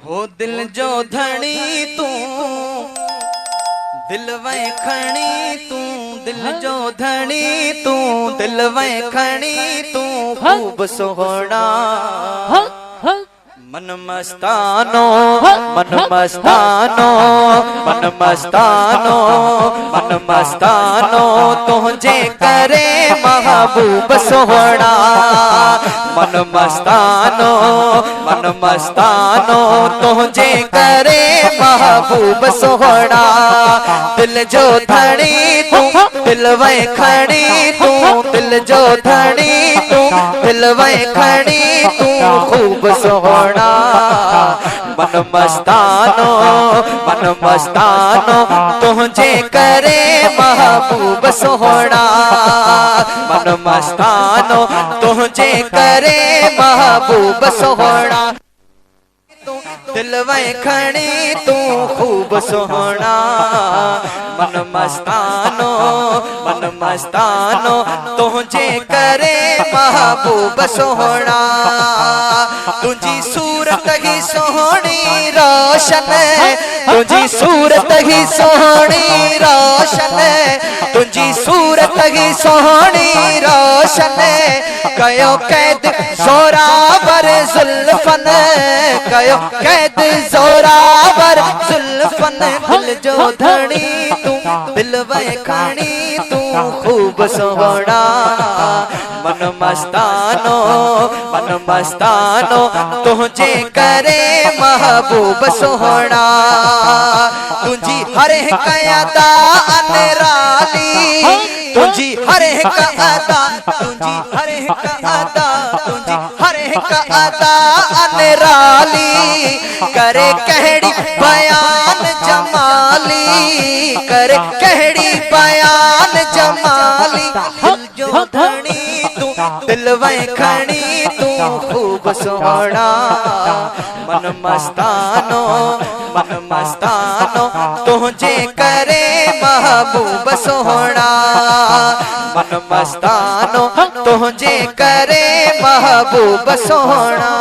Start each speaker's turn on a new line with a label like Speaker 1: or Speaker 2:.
Speaker 1: हो दिल जो धनी तू दिल वै खणी तू दिल जो धनी तू दिल वै खणी तू खूब सोहना मन मस्तानो मन मस्तानो मन मस्तानो मन मस्तानो तुझे करे महबूब सोहना मन मस्तानो तुझे करे महबूब सोहना दिल जो धनी तू दिल वै खणी तू दिल जो धनी तू दिल वै खणी तू खूब सोहना मन मस्तानो तुझे करे महबूब सोहना मन मस्तानो तुझे करे महबूब सोहना दिल वै खणी तू खूब सोहना मन मस्तानो तुझे करे महबूब सोहना तुझी सूरत ही सोहनी रोशन तुझी सूरत ही सोहनी रोशन तुझी सूरत ही सोहनी रोशन कयो कैद जोरावर जुल्फन कयो कैद जोरावर जुल्फन दिल जो धनी तू दिल वै खणी तू खूब सोहना मन मस्तानो तुझे करे महबूब सोहना तुझी हर एक अदा अनराली तुझी हर एक अदा तुझी हर एक अदा तुझी हर एक अदा अनराली करे कहड़ी बयान जमाली करे कहड़ी बयान जमाली दिल जो धनी तू दिल वै खणी तू खूब सोहना मन मस्तानो तुझे करे महबूब सोहना मन मस्तानो तुझे करे महबूब सोहना।